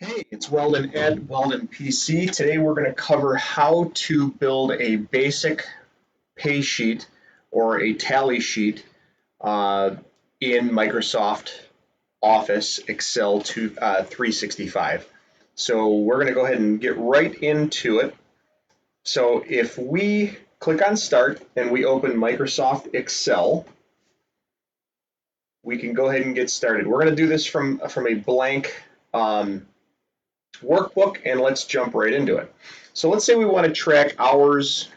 Hey, it's Weldon at Weldon PC. Today we're going to cover how to build a basic pay sheet or a tally sheet uh, in Microsoft Office Excel 365. So we're going to go ahead and get right into it. So if we click on Start and we open Microsoft Excel, we can go ahead and get started. We're going to do this from a blank workbook, and let's jump right into it. So let's say we want to track hours,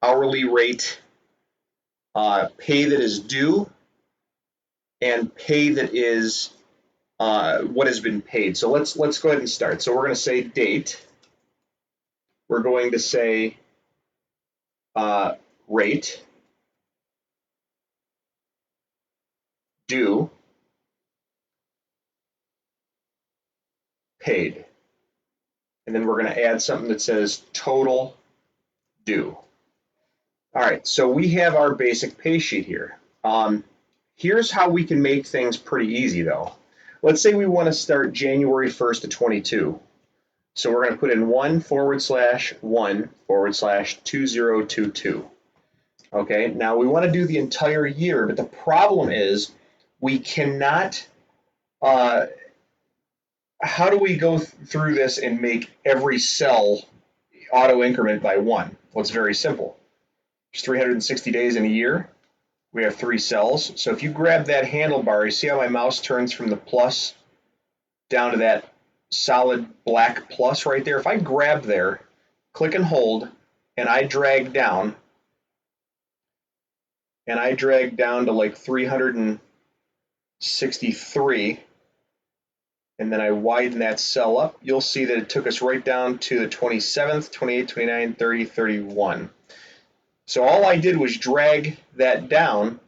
hourly rate, pay that is due, and pay that is what has been paid. So let's go ahead and start. So we're going to say date. We're going to say rate, due, paid. And then we're going to add something that says total due. All right, so we have our basic pay sheet here. Here's how we can make things pretty easy though. Let's say we want to start January 1st of 22. So we're going to put in 1/1/2022. Okay, now we want to do the entire year, but the problem is we cannot, how do we go through this and make every cell auto increment by one? Well, it's very simple. There's 360 days in a year. We have 3 cells. So if you grab that handlebar, you see how my mouse turns from the plus down to that solid black plus right there? If I grab there, click and hold, and I drag down to like 363, and then I widen that cell up, you'll see that it took us right down to the 27th, 28th, 29th, 30th, 31. So all I did was drag that down,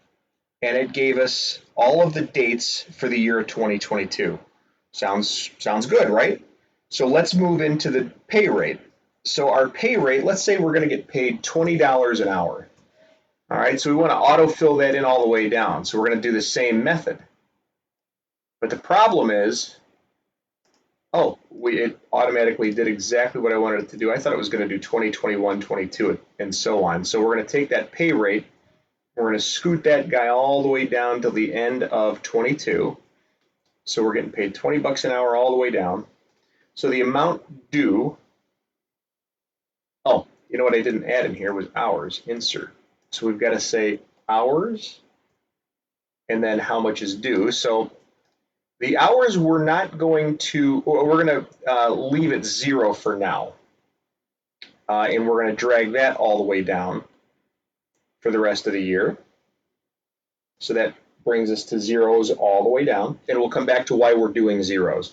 and it gave us all of the dates for the year of 2022. Sounds good, right? So let's move into the pay rate. So our pay rate, let's say we're going to get paid $20 an hour. All right, so we want to autofill that in all the way down. So we're going to do the same method. But the problem is, it automatically did exactly what I wanted it to do. I thought it was going to do 20, 21, 22, and so on. So we're going to take that pay rate, we're going to scoot that guy all the way down to the end of 22. So we're getting paid 20 bucks an hour all the way down. So the amount due, you know what I didn't add in here was hours, insert. So we've got to say hours and then how much is due. So the hours we're going to leave at 0 for now. And we're going to drag that all the way down for the rest of the year. So that brings us to zeros all the way down. And we'll come back to why we're doing zeros.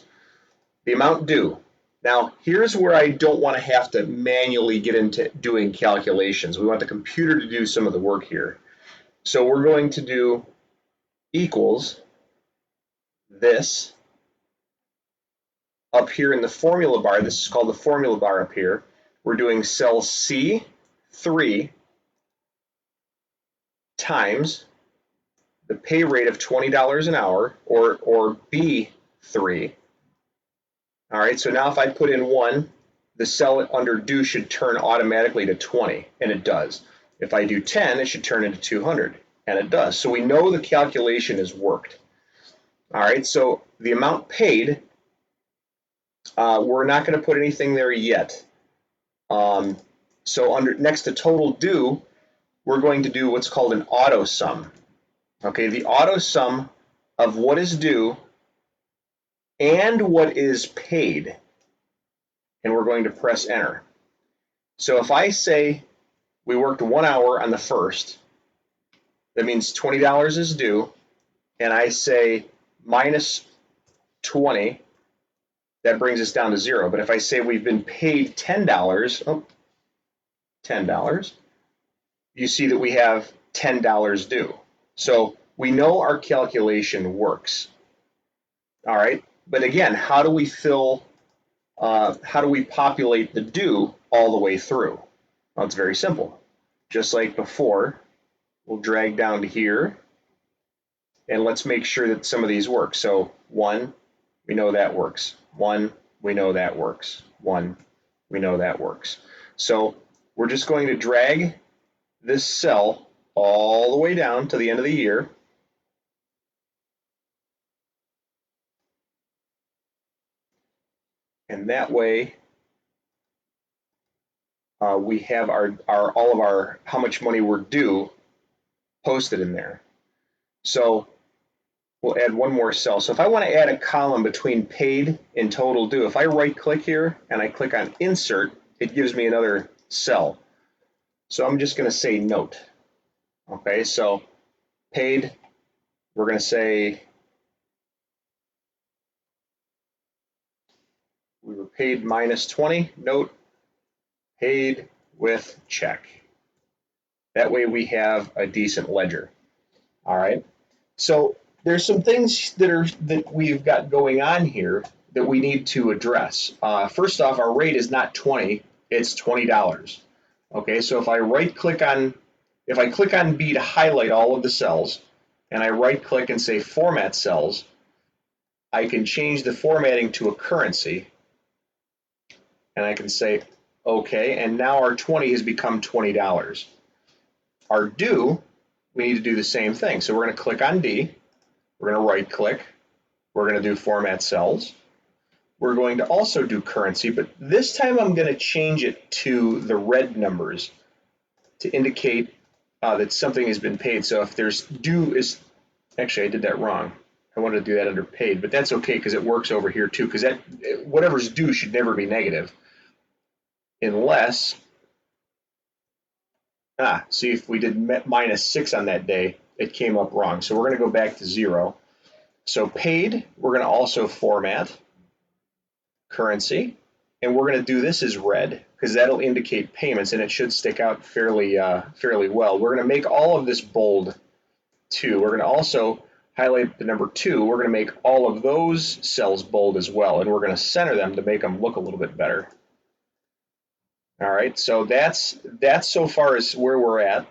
The amount due. Now, here's where I don't want to have to manually get into doing calculations. We want the computer to do some of the work here. So we're going to do equals this up here in the formula bar. This is called the formula bar up here. We're doing cell C3 times the pay rate of $20 an hour, or B3. All right, so now if I put in 1, the cell under due should turn automatically to 20, and it does. If I do 10, it should turn into 200, and it does. So we know the calculation has worked. All right, so the amount paid, we're not going to put anything there yet. So next to total due, we're going to do what's called an AutoSum. Okay, the AutoSum of what is due and what is paid, and we're going to press enter. So if I say we worked 1 hour on the first, that means $20 is due, and I say minus 20, that brings us down to 0. But if I say we've been paid $10, $10, you see that we have $10 due. So we know our calculation works. All right, but again, how do we populate the due all the way through? Well, it's very simple. Just like before, we'll drag down to here, and let's make sure that some of these work. So 1, we know that works. 1, we know that works. 1, we know that works. So we're just going to drag this cell all the way down to the end of the year. And that way we have our all of our how much money we're due posted in there. So we'll add one more cell. So if I want to add a column between paid and total due, if I right click here and I click on insert, it gives me another cell. So I'm just going to say note. Okay, so paid, we're going to say we were paid minus 20, note, paid with check. That way we have a decent ledger. All right, so there's some things that we've got going on here that we need to address. First off, our rate is not 20, it's $20. Okay, so if I click on B to highlight all of the cells, and I right click and say format cells, I can change the formatting to a currency, and I can say okay, and now our 20 has become $20. Our due, we need to do the same thing. So we're going to click on D, we're going to right click, we're going to do format cells. We're going to also do currency, but this time I'm going to change it to the red numbers to indicate that something has been paid. So if there's due is, actually I did that wrong. I wanted to do that under paid, but that's okay because it works over here too, because that whatever's due should never be negative unless, see if we did minus 6 on that day, it came up wrong. So we're going to go back to 0. So paid, we're going to also format currency, and we're going to do this as red because that'll indicate payments, and it should stick out fairly well. We're going to make all of this bold too. We're going to also highlight the number 2. We're going to make all of those cells bold as well, and we're going to center them to make them look a little bit better. All right, so that's so far as where we're at.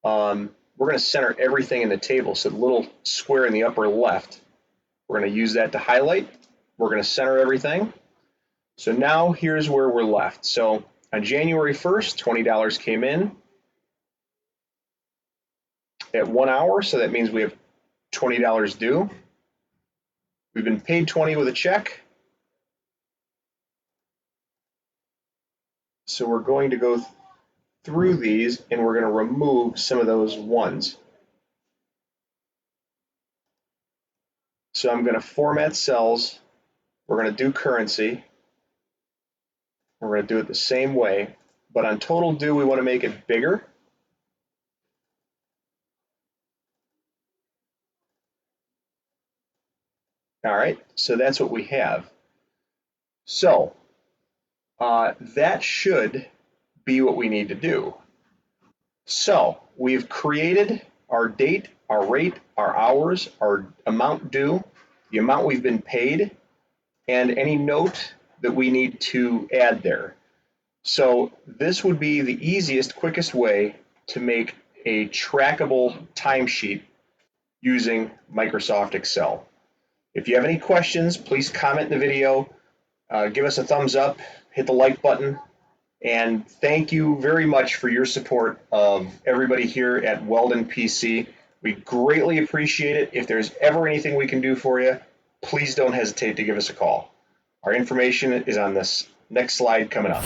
We're going to center everything in the table. So the little square in the upper left, we're going to use that to highlight. We're going to center everything. So now here's where we're left. So on January 1st, $20 came in at 1 hour. So that means we have $20 due. We've been paid 20 with a check. So we're going to go through these and we're going to remove some of those ones. So I'm going to format cells. We're going to do currency. We're going to do it the same way, but on total due, we want to make it bigger. All right, so that's what we have. So that should be what we need to do. So we've created our date, our rate, our hours, our amount due, the amount we've been paid, and any note that we need to add there. So this would be the easiest, quickest way to make a trackable timesheet using Microsoft Excel. If you have any questions, please comment in the video, give us a thumbs up, hit the like button, and thank you very much for your support of everybody here at Weldon PC. We greatly appreciate it. If there's ever anything we can do for you, please don't hesitate to give us a call. Our information is on this next slide coming up.